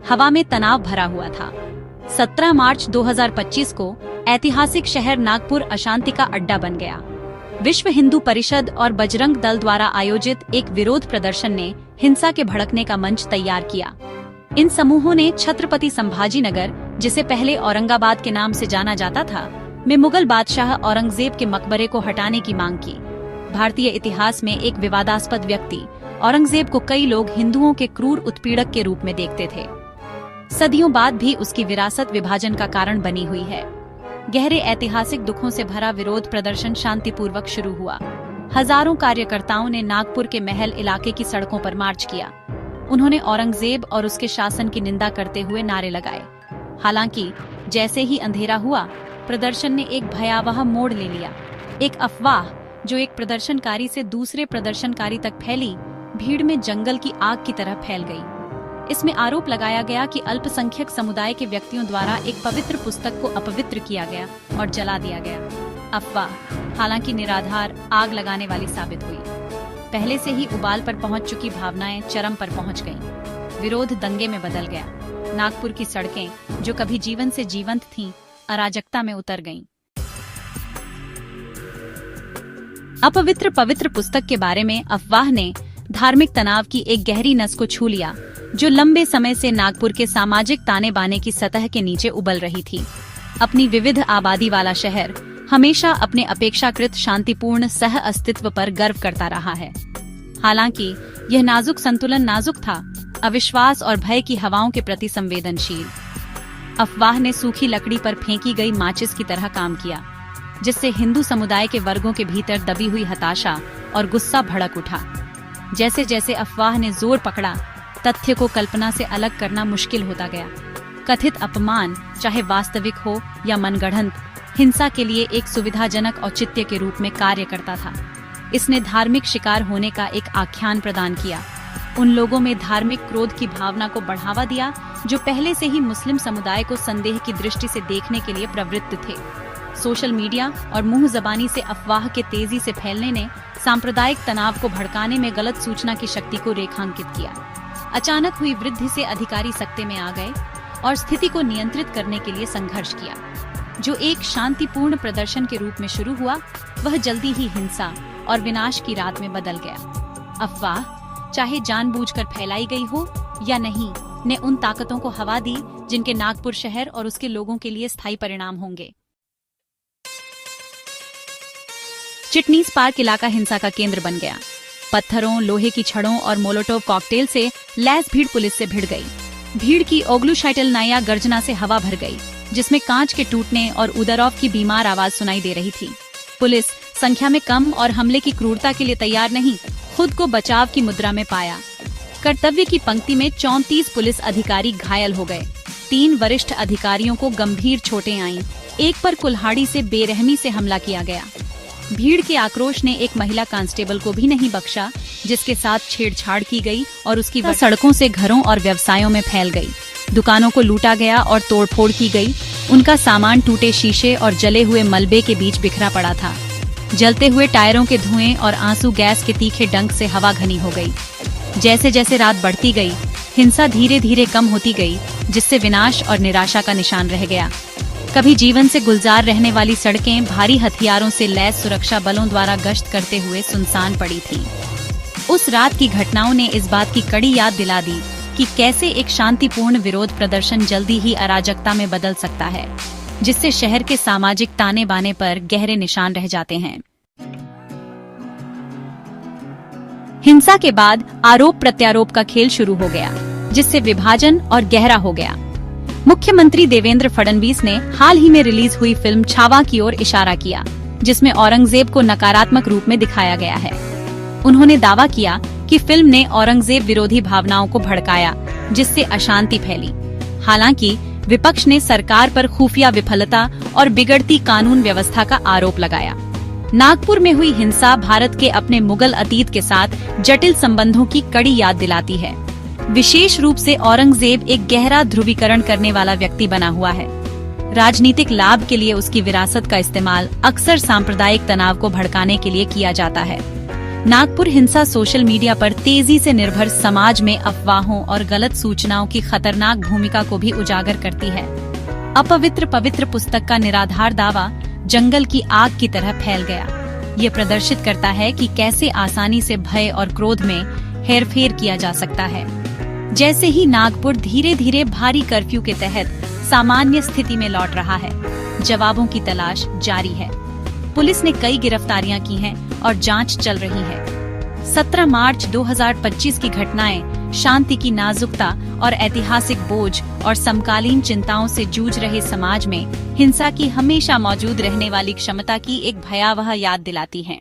हवा में तनाव भरा हुआ था। 17 मार्च 2025 को ऐतिहासिक शहर नागपुर अशांति का अड्डा बन गया। विश्व हिंदू परिषद और बजरंग दल द्वारा आयोजित एक विरोध प्रदर्शन ने हिंसा के भड़कने का मंच तैयार किया। इन समूहों ने छत्रपति संभाजी नगर, जिसे पहले औरंगाबाद के नाम से जाना जाता था, में मुगल बादशाह औरंगजेब के मकबरे को हटाने की मांग की। भारतीय इतिहास में एक विवादास्पद व्यक्ति औरंगजेब को कई लोग हिंदुओं के क्रूर उत्पीड़क के रूप में देखते थे। सदियों बाद भी उसकी विरासत विभाजन का कारण बनी हुई है। गहरे ऐतिहासिक दुखों से भरा विरोध प्रदर्शन शांतिपूर्वक शुरू हुआ। हजारों कार्यकर्ताओं ने नागपुर के महल इलाके की सड़कों पर मार्च किया। उन्होंने औरंगजेब और उसके शासन की निंदा करते हुए नारे लगाए। हालांकि जैसे ही अंधेरा हुआ, प्रदर्शन ने एक भयावह मोड़ ले लिया। एक अफवाह जो एक प्रदर्शनकारी से दूसरे प्रदर्शनकारी तक फैली, भीड़ में जंगल की आग की तरह फैल गई। इसमें आरोप लगाया गया कि अल्पसंख्यक समुदाय के व्यक्तियों द्वारा एक पवित्र पुस्तक को अपवित्र किया गया और जला दिया गया। अफवाह हालांकि निराधार, आग लगाने वाली साबित हुई। पहले से ही उबाल पर पहुंच चुकी भावनाएं चरम पर पहुंच गईं। विरोध दंगे में बदल गया। नागपुर की सड़कें, जो कभी जीवन से जीवंत थीं, अराजकता में उतर गईं। अपवित्र पवित्र पुस्तक के बारे में अफवाह ने धार्मिक तनाव की एक गहरी नस को छू लिया, जो लंबे समय से नागपुर के सामाजिक ताने बाने की सतह के नीचे उबल रही थी। अपनी विविध आबादी वाला शहर हमेशा अपने अपेक्षाकृत शांतिपूर्ण सह अस्तित्व पर गर्व करता रहा है। हालांकि यह नाजुक संतुलन नाजुक था, अविश्वास और भय की हवाओं के प्रति संवेदनशील। अफवाह ने सूखी लकड़ी पर फेंकी गई माचिस की तरह काम किया, जिससे हिंदू समुदाय के वर्गों के भीतर दबी हुई हताशा और गुस्सा भड़क उठा। जैसे जैसे अफवाह ने जोर पकड़ा, तथ्य को कल्पना से अलग करना मुश्किल होता गया। कथित अपमान, चाहे वास्तविक हो या मनगढ़ंत, हिंसा के लिए एक सुविधाजनक औचित्य के रूप में कार्य करता था। इसने धार्मिक शिकार होने का एक आख्यान प्रदान किया। उन लोगों में धार्मिक क्रोध की भावना को बढ़ावा दिया जो पहले से ही मुस्लिम समुदाय को संदेह की दृष्टि से देखने के लिए प्रवृत्त थे। सोशल मीडिया और मुंह जबानी से अफवाह के तेजी से फैलने ने सांप्रदायिक तनाव को भड़काने में गलत सूचना की शक्ति को रेखांकित किया। अचानक हुई वृद्धि से अधिकारी सत्ते में आ गए और स्थिति को नियंत्रित करने के लिए संघर्ष किया। जो एक शांतिपूर्ण प्रदर्शन के रूप में शुरू हुआ, वह जल्दी ही हिंसा और विनाश की रात में बदल गया। अफवाह, चाहे जानबूझकर फैलाई गई हो या नहीं, ने उन ताकतों को हवा दी जिनके नागपुर शहर और उसके लोगों के लिए स्थायी परिणाम होंगे। चिटनीस पार्क इलाका हिंसा का केंद्र बन गया। पत्थरों, लोहे की छड़ों और मोलोटोव कॉकटेल से लैस भीड़ पुलिस से भिड़ गई। भीड़ की ओग्लुशाइटल नाया गर्जना से हवा भर गई, जिसमें कांच के टूटने और उदरौफ की बीमार आवाज सुनाई दे रही थी। पुलिस संख्या में कम और हमले की क्रूरता के लिए तैयार नहीं, खुद को बचाव की मुद्रा में पाया। कर्तव्य की पंक्ति में 34 पुलिस अधिकारी घायल हो गए। 3 वरिष्ठ अधिकारियों को गंभीर चोटें आईं। एक पर कुल्हाड़ी से बेरहमी से हमला किया गया। भीड़ के आक्रोश ने एक महिला कांस्टेबल को भी नहीं बख्शा, जिसके साथ छेड़छाड़ की गई और उसकी सड़कों से घरों और व्यवसायों में फैल गई। दुकानों को लूटा गया और तोड़फोड़ की गई। उनका सामान टूटे शीशे और जले हुए मलबे के बीच बिखरा पड़ा था। जलते हुए टायरों के धुएं और आंसू गैस के तीखे डंक से हवा घनी हो गई। जैसे जैसे रात बढ़ती गई, हिंसा धीरे धीरे कम होती गई, जिससे विनाश और निराशा का निशान रह गया। कभी जीवन से गुलजार रहने वाली सड़कें भारी हथियारों से लैस सुरक्षा बलों द्वारा गश्त करते हुए सुनसान पड़ी थीं। उस रात की घटनाओं ने इस बात की कड़ी याद दिला दी कि कैसे एक शांतिपूर्ण विरोध प्रदर्शन जल्दी ही अराजकता में बदल सकता है, जिससे शहर के सामाजिक ताने बाने पर गहरे निशान रह जाते हैं। हिंसा के बाद आरोप प्रत्यारोप का खेल शुरू हो गया, जिससे विभाजन और गहरा हो गया। मुख्यमंत्री देवेंद्र फडणवीस ने हाल ही में रिलीज हुई फिल्म छावा की ओर इशारा किया, जिसमें औरंगजेब को नकारात्मक रूप में दिखाया गया है। उन्होंने दावा किया कि फिल्म ने औरंगजेब विरोधी भावनाओं को भड़काया, जिससे अशांति फैली। हालांकि विपक्ष ने सरकार पर खुफिया विफलता और बिगड़ती कानून व्यवस्था का आरोप लगाया। नागपुर में हुई हिंसा भारत के अपने मुगल अतीत के साथ जटिल संबंधों की कड़ी याद दिलाती है। विशेष रूप से औरंगजेब एक गहरा ध्रुवीकरण करने वाला व्यक्ति बना हुआ है। राजनीतिक लाभ के लिए उसकी विरासत का इस्तेमाल अक्सर सांप्रदायिक तनाव को भड़काने के लिए किया जाता है। नागपुर हिंसा सोशल मीडिया पर तेजी से निर्भर समाज में अफवाहों और गलत सूचनाओं की खतरनाक भूमिका को भी उजागर करती है। अपवित्र पवित्र पुस्तक का निराधार दावा जंगल की आग की तरह फैल गया। ये प्रदर्शित करता है कि कैसे आसानी से भय और क्रोध में हेरफेर किया जा सकता है। जैसे ही नागपुर धीरे धीरे भारी कर्फ्यू के तहत सामान्य स्थिति में लौट रहा है, जवाबों की तलाश जारी है। पुलिस ने कई गिरफ्तारियां की हैं और जांच चल रही है। 17 मार्च 2025 की घटनाएं शांति की नाजुकता और ऐतिहासिक बोझ और समकालीन चिंताओं से जूझ रहे समाज में हिंसा की हमेशा मौजूद रहने वाली क्षमता की एक भयावह याद दिलाती हैं।